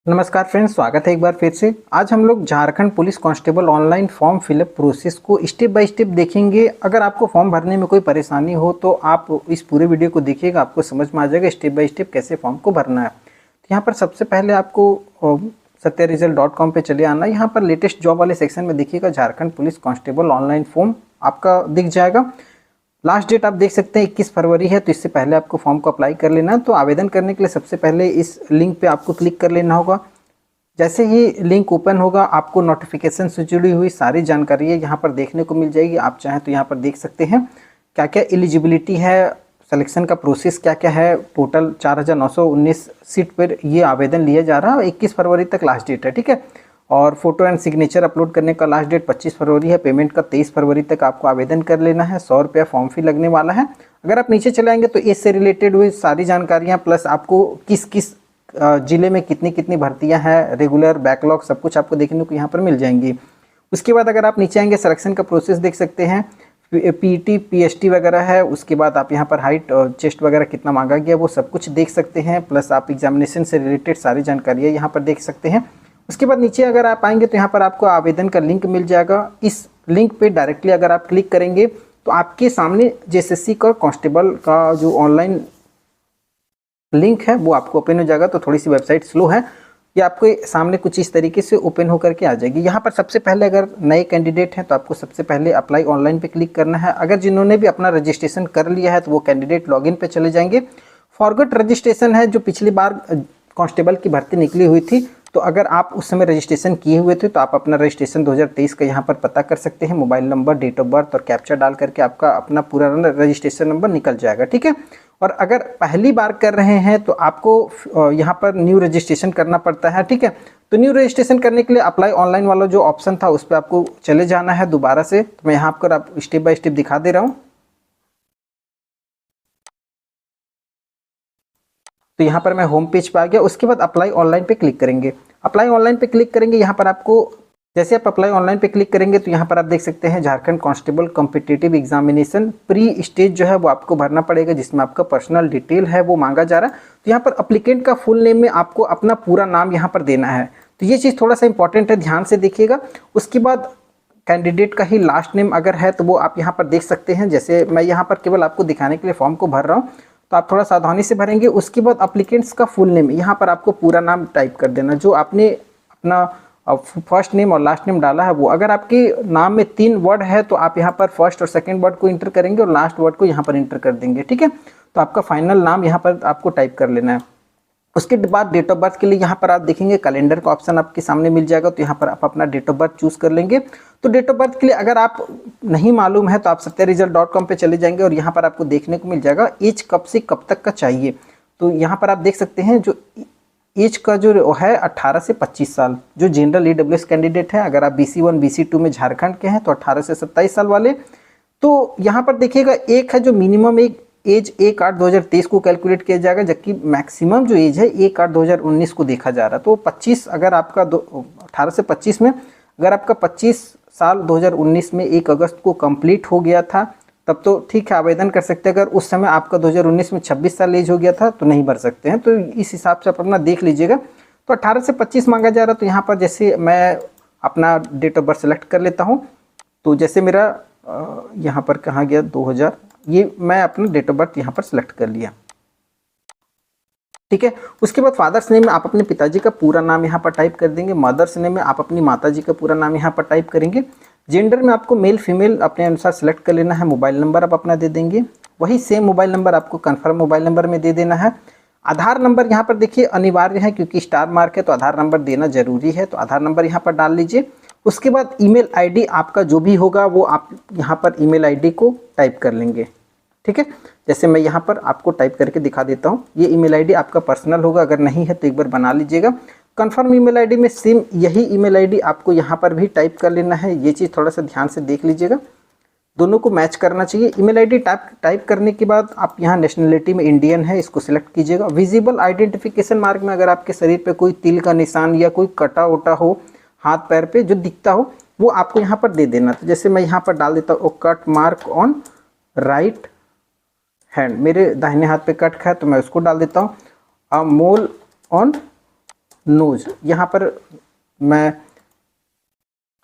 नमस्कार फ्रेंड्स, स्वागत है एक बार फिर से। आज हम लोग Jharkhand police constable online form fill up process को स्टेप बाय स्टेप देखेंगे। अगर आपको फॉर्म भरने में कोई परेशानी हो तो आप इस पूरे वीडियो को देखिएगा, आपको समझ में आ जाएगा स्टेप बाय स्टेप कैसे फॉर्म को भरना है। तो यहाँ पर सबसे पहले आपको satyaresult.com पे चले आना। यहाँ पर लेटेस्ट जॉब वाले सेक्शन में देखिएगा Jharkhand police constable online form आपका दिख जाएगा। लास्ट डेट आप देख सकते हैं 21 फरवरी है, तो इससे पहले आपको फॉर्म को अप्लाई कर लेना है। तो आवेदन करने के लिए सबसे पहले इस लिंक पे आपको क्लिक कर लेना होगा। जैसे ही लिंक ओपन होगा आपको नोटिफिकेशन से जुड़ी हुई सारी जानकारी है यहाँ पर देखने को मिल जाएगी। आप चाहें तो यहाँ पर देख सकते हैं क्या क्या एलिजिबिलिटी है, सिलेक्शन का प्रोसेस क्या क्या है। टोटल 4919 सीट पर ये आवेदन लिया जा रहा है। 21 फरवरी तक लास्ट डेट है, ठीक है। और फोटो एंड सिग्नेचर अपलोड करने का लास्ट डेट 25 फरवरी है। पेमेंट का 23 फरवरी तक आपको आवेदन कर लेना है। 100 रुपया फॉर्म फी लगने वाला है। अगर आप नीचे चले आएंगे तो इससे रिलेटेड हुई सारी जानकारियाँ प्लस आपको किस किस जिले में कितनी कितनी भर्तियां हैं, रेगुलर बैकलॉग सब कुछ आपको देखने को यहाँ पर मिल जाएंगी। उसके बाद अगर आप नीचे आएंगे सिलेक्शन का प्रोसेस देख सकते हैं। पीटी पीएसटी वगैरह है। उसके बाद आप यहाँ पर हाइट और चेस्ट वगैरह कितना मांगा गया वो सब कुछ देख सकते हैं। प्लस आप एग्जामिनेशन से रिलेटेड सारी जानकारियाँ यहाँ पर देख सकते हैं। उसके बाद नीचे अगर आप आएंगे तो यहाँ पर आपको आवेदन का लिंक मिल जाएगा। इस लिंक पे डायरेक्टली अगर आप क्लिक करेंगे तो आपके सामने जेएसएससी का कांस्टेबल का जो ऑनलाइन लिंक है वो आपको ओपन हो जाएगा। तो थोड़ी सी वेबसाइट स्लो है, ये आपके सामने कुछ इस तरीके से ओपन होकर के आ जाएगी। यहाँ पर सबसे पहले अगर नए कैंडिडेट हैं तो आपको सबसे पहले अप्लाई ऑनलाइन पे क्लिक करना है। अगर जिन्होंने भी अपना रजिस्ट्रेशन कर लिया है तो वो कैंडिडेट लॉगिन पे चले जाएंगे। फॉरगॉट रजिस्ट्रेशन है, जो पिछली बार कांस्टेबल की भर्ती निकली हुई थी, तो अगर आप उस समय रजिस्ट्रेशन किए हुए थे तो आप अपना रजिस्ट्रेशन 2023 का यहाँ पर पता कर सकते हैं। Mobile number, date of birth और कैप्चा डाल करके आपका अपना पूरा रजिस्ट्रेशन नंबर निकल जाएगा, ठीक है। और अगर पहली बार कर रहे हैं तो आपको यहाँ पर न्यू रजिस्ट्रेशन करना पड़ता है, ठीक है। तो न्यू रजिस्ट्रेशन करने के लिए अप्लाई ऑनलाइन वाला जो ऑप्शन था उस पर आपको चले जाना है दोबारा से। तो मैं यहाँ पर आप स्टेप बाय स्टेप दिखा दे रहा हूँ। तो यहाँ पर मैं होम पेज पे आ गया। उसके बाद अप्लाई ऑनलाइन पे क्लिक करेंगे। अप्लाई ऑनलाइन पे क्लिक करेंगे, यहाँ पर आपको जैसे आप अप्लाई ऑनलाइन पे क्लिक करेंगे तो यहाँ पर आप देख सकते हैं Jharkhand constable competitive examination pre stage जो है वो आपको भरना पड़ेगा, जिसमें आपका पर्सनल डिटेल है वो मांगा जा रहा है। तो यहाँ पर अप्लीकेंट का फुल नेम में आपको अपना पूरा नाम यहाँ पर देना है। तो ये चीज़ थोड़ा सा इंपॉर्टेंट है, ध्यान से देखिएगा। उसके बाद कैंडिडेट का ही लास्ट नेम अगर है तो वो आप यहाँ पर देख सकते हैं। जैसे मैं यहाँ पर केवल आपको दिखाने के लिए फॉर्म को भर रहा हूँ, तो आप थोड़ा सावधानी से भरेंगे। उसके बाद अप्लीकेंट्स का फुल नेम यहाँ पर आपको पूरा नाम टाइप कर देना, जो आपने अपना फर्स्ट नेम और लास्ट नेम डाला है वो। अगर आपके नाम में 3 वर्ड है तो आप यहाँ पर फर्स्ट और सेकंड वर्ड को इंटर करेंगे और लास्ट वर्ड को यहाँ पर इंटर कर देंगे, ठीक है। तो आपका फाइनल नाम यहाँ पर आपको टाइप कर लेना है। उसके बाद डेट ऑफ बर्थ के लिए यहाँ पर आप देखेंगे कैलेंडर का ऑप्शन आपके सामने मिल जाएगा। तो यहाँ पर आप अपना डेट ऑफ बर्थ चूज कर लेंगे। तो डेट ऑफ बर्थ के लिए अगर आप नहीं मालूम है तो आप satyaresult.com पे चले जाएंगे और यहाँ पर आपको देखने को मिल जाएगा एज कब से कब तक का चाहिए। तो यहाँ पर आप देख सकते हैं जो एज का जो है 18 से 25 साल, जो जनरल ईडब्ल्यूएस कैंडिडेट है। अगर आप BC1 BC2 में झारखंड के हैं तो 18 से 27 साल वाले। तो यहाँ पर देखिएगा एक है जो मिनिमम एक एज 1/8/2023 को कैलकुलेट किया जाएगा, जबकि मैक्सिमम जो एज है 1/8/2019 को देखा जा रहा है। तो 25 अगर आपका 18 से 25 में अगर आपका 25 साल 2019 में 1 अगस्त को कंप्लीट हो गया था तब तो ठीक है, आवेदन कर सकते हैं। अगर उस समय आपका 2019 में 26 साल एज हो गया था तो नहीं भर सकते हैं। तो इस हिसाब से आप अपना देख लीजिएगा। तो 18 से 25 मांगा जा रहा है। तो यहाँ पर जैसे मैं अपना डेट ऑफ बर्थ सेलेक्ट कर लेता हूँ। तो जैसे मेरा यहाँ पर कहाँ गया 2000, ये मैं अपना डेट ऑफ बर्थ यहाँ पर सिलेक्ट कर लिया, ठीक है। उसके बाद फादर्स नेम में आप अपने पिताजी का पूरा नाम यहाँ पर टाइप कर देंगे। मदर्स नेम में आप अपनी माताजी का पूरा नाम यहाँ पर टाइप करेंगे। जेंडर में आपको मेल फीमेल अपने अनुसार सेलेक्ट कर लेना है। मोबाइल नंबर आप अपना दे देंगे, वही सेम मोबाइल नंबर आपको कन्फर्म मोबाइल नंबर में दे देना है। आधार नंबर यहाँ पर देखिए अनिवार्य है, क्योंकि स्टार मार्क है तो आधार नंबर देना जरूरी है। तो आधार नंबर यहाँ पर डाल लीजिए। उसके बाद ईमेल आईडी आपका जो भी होगा वो आप यहाँ पर ईमेल आईडी को टाइप कर लेंगे, ठीक है। जैसे मैं यहाँ पर आपको टाइप करके दिखा देता हूँ। ये ईमेल आईडी आपका पर्सनल होगा, अगर नहीं है तो एक बार बना लीजिएगा। कंफर्म ईमेल आईडी में सेम यही ईमेल आईडी आपको यहाँ पर भी टाइप कर लेना है। ये चीज़ थोड़ा सा ध्यान से देख लीजिएगा, दोनों को मैच करना चाहिए। ईमेल आईडी टाइप करने के बाद आप यहाँ नेशनलिटी में इंडियन है, इसको सिलेक्ट कीजिएगा। विजिबल आइडेंटिफिकेशन मार्क में अगर आपके शरीर पे कोई तिल का निशान या कोई कटा उटा हो हाथ पैर पे जो दिखता हो वो आपको यहाँ पर दे देना। तो जैसे मैं यहाँ पर डाल देता हूँ cut mark on right hand, मेरे दाहिने हाथ पे कट है तो मैं उसको डाल देता हूँ। अ मोल ऑन नोज, यहाँ पर मैं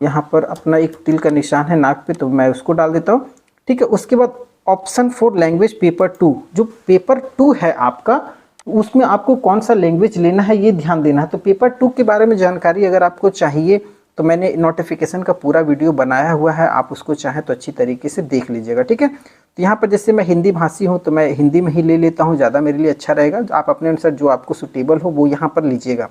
यहाँ पर अपना एक तिल का निशान है नाक पे, तो मैं उसको डाल देता हूँ। ठीक है, उसके बाद ऑप्शन 4 लैंग्वेज पेपर 2, जो पेपर 2 है आपका, उसमें आपको कौन सा लैंग्वेज लेना है ये ध्यान देना है। तो पेपर 2 के बारे में जानकारी अगर आपको चाहिए तो मैंने नोटिफिकेशन का पूरा वीडियो बनाया हुआ है, आप उसको चाहें तो अच्छी तरीके से देख लीजिएगा। ठीक है, तो यहाँ पर जैसे मैं हिंदी भाषी हूँ तो मैं हिंदी में ही ले लेता हूँ, ज़्यादा मेरे लिए अच्छा रहेगा। आप अपने अनुसार जो आपको सूटेबल हो वो यहाँ पर लीजिएगा।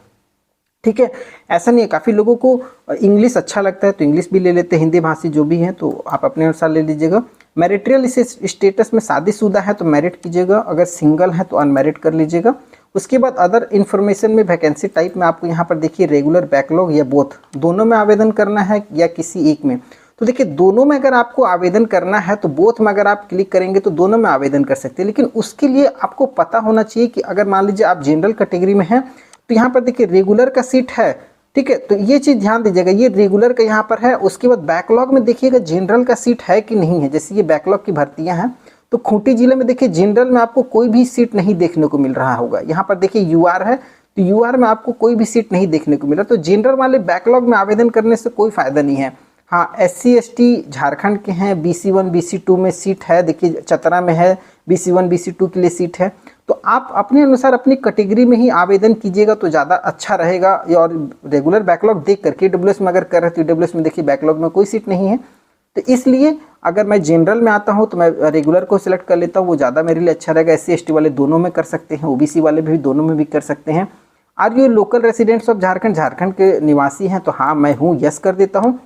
ठीक है, ऐसा नहीं है, काफ़ी लोगों को इंग्लिश अच्छा लगता है तो इंग्लिश भी ले लेते हैं, हिंदी भाषी जो भी हैं तो आप अपने अनुसार ले लीजिएगा। मैरिटल स्टेटस में शादीशुदा है तो मैरिट कीजिएगा, अगर सिंगल है तो अनमैरिड कर लीजिएगा। उसके बाद अदर इन्फॉर्मेशन में वैकेंसी टाइप में आपको यहाँ पर देखिए रेगुलर, बैकलॉग या बोथ, दोनों में आवेदन करना है या किसी एक में। तो देखिए दोनों में अगर आपको आवेदन करना है तो बोथ में अगर आप क्लिक करेंगे तो दोनों में आवेदन कर सकते हैं, लेकिन उसके लिए आपको पता होना चाहिए कि अगर मान लीजिए आप जनरल कैटेगरी में हैं तो यहाँ पर देखिए रेगुलर का सीट है। ठीक है, तो ये चीज़ ध्यान दीजिएगा, ये रेगुलर का यहाँ पर है। उसके बाद बैकलॉग में देखिएगा जनरल का सीट है कि नहीं है। जैसे ये बैकलॉग की भर्तियाँ हैं तो खूंटी जिले में देखिए जनरल में आपको कोई भी सीट नहीं देखने को मिल रहा होगा। यहाँ पर देखिए यूआर है तो यूआर में आपको कोई भी सीट नहीं देखने को मिल रहा, तो जनरल वाले बैकलॉग में आवेदन करने से कोई फायदा नहीं है। हाँ, SC ST झारखंड के हैं, BC1 BC2 में सीट है, देखिए चतरा में है BC1 BC2 के लिए सीट है। तो आप अपने अनुसार अपनी कैटेगरी में ही आवेदन कीजिएगा तो ज़्यादा अच्छा रहेगा। और रेगुलर बैकलॉग देख कर KWS में अगर कर रहे तो KWS में देखिए बैकलॉग में कोई सीट नहीं है, तो इसलिए अगर मैं जनरल में आता हूं तो मैं रेगुलर को सिलेक्ट कर लेता हूं, वो ज़्यादा मेरे लिए अच्छा रहेगा। SC ST वाले दोनों में कर सकते हैं, OBC वाले भी दोनों में भी कर सकते हैं। Are you local residents of Jharkhand, Jharkhand के निवासी हैं तो हाँ मैं हूँ, यस कर देता हूँ।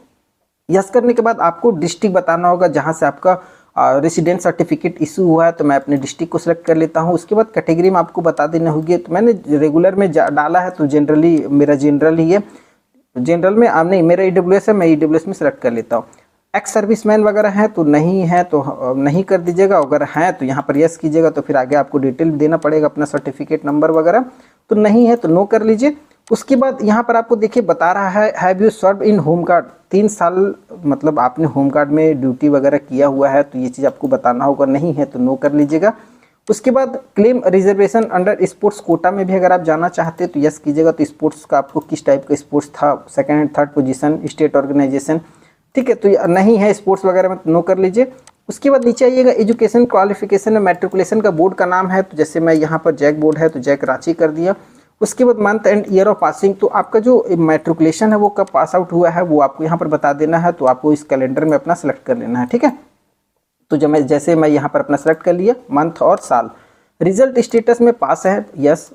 यस करने के बाद आपको डिस्ट्रिक्ट बताना होगा जहाँ से आपका रेसिडेंट सर्टिफिकेट इशू हुआ है, तो मैं अपने डिस्ट्रिक्ट को सिलेक्ट कर लेता हूँ। उसके बाद कैटेगरी में आपको बता देना होगी, तो मैंने रेगुलर में डाला है तो जनरली मेरा जनरल ही है। जनरल में नहीं, मेरा EWS है, मैं EWS में सिलेक्ट कर लेता हूँ। एक्स सर्विसमैन वगैरह हैं तो नहीं है तो नहीं कर दीजिएगा, अगर हैं तो यहाँ पर यस कीजिएगा। तो फिर आगे आपको डिटेल देना पड़ेगा, अपना सर्टिफिकेट नंबर वगैरह, तो नहीं है तो नो कर लीजिए। उसके बाद यहाँ पर आपको देखिए बता रहा है have you serve in home guard, 3 साल मतलब आपने होम गार्ड में ड्यूटी वगैरह किया हुआ है, तो ये चीज़ आपको बताना होगा, नहीं है तो नो कर लीजिएगा। उसके बाद claim reservation under sports quota में भी अगर आप जाना चाहते हैं तो यस कीजिएगा। तो स्पोर्ट्स का आपको किस टाइप का स्पोर्ट्स था, 2nd and 3rd position, state organisation, ठीक है, तो नहीं है स्पोर्ट्स वगैरह में, नो कर लीजिए। उसके बाद नीचे आइएगा, एजुकेशन क्वालिफिकेशन में मैट्रिकुलेशन का बोर्ड का नाम है, तो जैसे मैं यहाँ पर जैक बोर्ड है तो जैक रांची कर दिया। उसके बाद month and year of passing, तो आपका जो मैट्रिकुलेशन है वो कब पास आउट हुआ है वो आपको यहाँ पर बता देना है, तो आपको इस कैलेंडर में अपना सेलेक्ट कर लेना है। ठीक है, तो जब जैसे मैं यहाँ पर अपना सेलेक्ट कर लिया मंथ और साल। रिजल्ट स्टेटस में पास है, यस।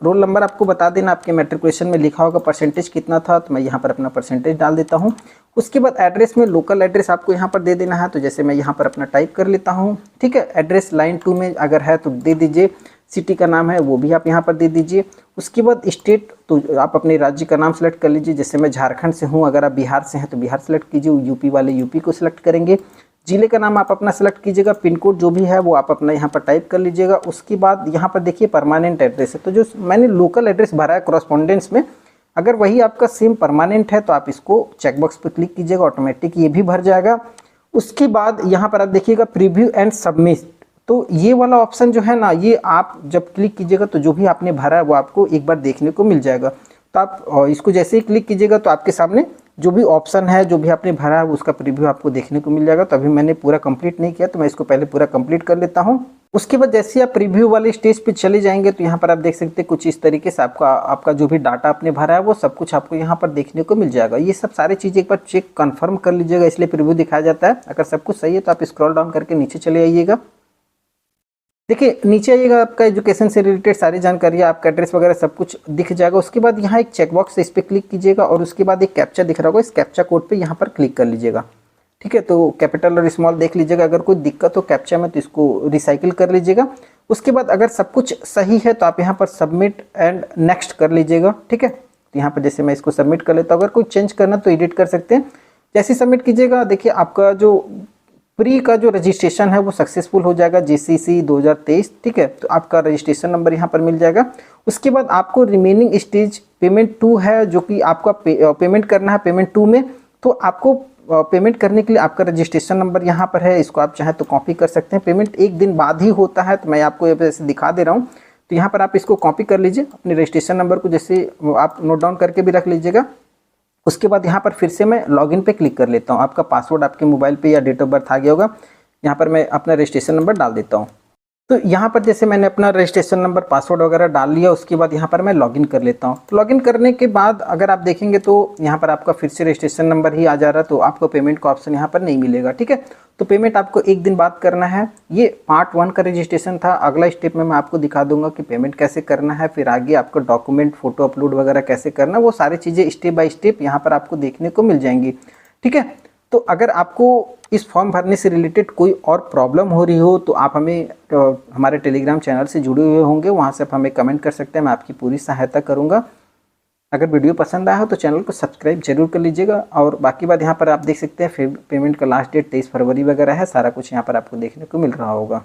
रोल नंबर आपको बता देना, आपके मैट्रिकुलेशन में लिखा होगा परसेंटेज कितना था, तो मैं यहाँ पर अपना परसेंटेज डाल देता हूँ। उसके बाद एड्रेस में लोकल एड्रेस आपको यहाँ पर दे देना है, तो जैसे मैं यहाँ पर अपना टाइप कर लेता हूँ। ठीक है, एड्रेस लाइन 2 में अगर है तो दे दीजिए, सिटी का नाम है वो भी आप यहाँ पर दे दीजिए। उसके बाद स्टेट, तो आप अपने राज्य का नाम सेलेक्ट कर लीजिए, जैसे मैं झारखंड से हूँ, अगर आप बिहार से हैं तो बिहार सेलेक्ट कीजिए, यूपी वाले यूपी को सिलेक्ट करेंगे। जिले का नाम आप अपना सेलेक्ट कीजिएगा, पिन कोड जो भी है वो आप अपना यहाँ पर टाइप कर लीजिएगा। उसके बाद यहाँ पर देखिए परमानेंट एड्रेस है, तो जो मैंने लोकल एड्रेस भरा है कॉरस्पॉन्डेंस में, अगर वही आपका सेम परमानेंट है तो आप इसको चेकबॉक्स पर क्लिक कीजिएगा, ऑटोमेटिक ये भी भर जाएगा। उसके बाद यहाँ पर आप देखिएगा प्रीव्यू एंड सबमिट, तो ये वाला ऑप्शन जो है ना, ये आप जब क्लिक कीजिएगा तो जो भी आपने भरा है वो आपको एक बार देखने को मिल जाएगा। तो आप इसको जैसे ही क्लिक कीजिएगा तो आपके सामने जो भी ऑप्शन है, जो भी आपने भरा है उसका प्रीव्यू आपको देखने को मिल जाएगा। तो अभी मैंने पूरा कंप्लीट नहीं किया तो मैं इसको पहले पूरा कंप्लीट कर लेता हूँ। उसके बाद जैसे आप प्रीव्यू वाले स्टेज पे चले जाएंगे तो यहाँ पर आप देख सकते हैं कुछ इस तरीके से आपका जो भी डाटा आपने भरा है वो सब कुछ आपको यहाँ पर देखने को मिल जाएगा। ये सब सारी चीज़ें एक बार चेक कंफर्म कर लीजिएगा, इसलिए प्रीव्यू दिखाया जाता है। अगर सब कुछ सही है तो आप स्क्रॉल डाउन करके नीचे चले आइएगा। देखिए नीचे आइएगा, आपका एजुकेशन से रिलेटेड सारी जानकारी, आपका एड्रेस वगैरह सब कुछ दिख जाएगा। उसके बाद यहाँ एक चेकबॉक्स है, इस पर क्लिक कीजिएगा और उसके बाद एक कैप्चा दिख रहा होगा, इस कैप्चा कोड पे यहाँ पर क्लिक कर लीजिएगा। ठीक है, तो कैपिटल और स्मॉल देख लीजिएगा, अगर कोई दिक्कत हो कैप्चा में तो इसको रिसाइकिल कर लीजिएगा। उसके बाद अगर सब कुछ सही है तो आप यहाँ पर सबमिट एंड नेक्स्ट कर लीजिएगा। ठीक है, तो यहाँ पर जैसे मैं इसको सबमिट कर लेता हूँ, अगर कोई चेंज करना तो एडिट कर सकते हैं। जैसे सबमिट कीजिएगा देखिए आपका जो प्री का जो रजिस्ट्रेशन है वो सक्सेसफुल हो जाएगा, JCC 2023। ठीक है, तो आपका रजिस्ट्रेशन नंबर यहाँ पर मिल जाएगा। उसके बाद आपको रिमेनिंग स्टेज पेमेंट 2 है, जो कि आपका पेमेंट करना है पेमेंट 2 में। तो आपको पेमेंट करने के लिए आपका रजिस्ट्रेशन नंबर यहाँ पर है, इसको आप चाहें तो कॉपी कर सकते हैं। पेमेंट 1 दिन बाद ही होता है, तो मैं आपको ऐसे दिखा दे रहा हूँ। तो यहाँ पर आप इसको कॉपी कर लीजिए, अपने रजिस्ट्रेशन नंबर को जैसे आप नोट डाउन करके भी रख लीजिएगा। उसके बाद यहाँ पर फिर से मैं लॉगिन पे क्लिक कर लेता हूँ। आपका पासवर्ड आपके मोबाइल पे या डेट ऑफ बर्थ आ गया होगा। यहाँ पर मैं अपना रजिस्ट्रेशन नंबर डाल देता हूँ। तो यहाँ पर जैसे मैंने अपना रजिस्ट्रेशन नंबर, पासवर्ड वगैरह डाल लिया, उसके बाद यहाँ पर मैं लॉगिन कर लेता हूँ। तो लॉगिन करने के बाद अगर आप देखेंगे तो यहाँ पर आपका फिर से रजिस्ट्रेशन नंबर ही आ जा रहा है, तो आपको पेमेंट का ऑप्शन यहाँ पर नहीं मिलेगा। ठीक है, तो पेमेंट आपको एक दिन बाद करना है। ये पार्ट 1 का रजिस्ट्रेशन था। अगला स्टेप में मैं आपको दिखा दूंगा कि पेमेंट कैसे करना है, फिर आगे आपको डॉक्यूमेंट, फोटो अपलोड वगैरह कैसे करना है, वो सारी चीज़ें स्टेप बाय स्टेप यहाँ पर आपको देखने को मिल जाएंगी। ठीक है, तो अगर आपको इस फॉर्म भरने से रिलेटेड कोई और प्रॉब्लम हो रही हो तो आप हमें हमारे टेलीग्राम चैनल से जुड़े हुए होंगे, वहाँ से आप हमें कमेंट कर सकते हैं, मैं आपकी पूरी सहायता करूँगा। अगर वीडियो पसंद आया हो तो चैनल को सब्सक्राइब जरूर कर लीजिएगा। और बाकी बात यहाँ पर आप देख सकते हैं, पेमेंट का लास्ट डेट 23 फरवरी वगैरह है, सारा कुछ यहाँ पर आपको देखने को मिल रहा होगा।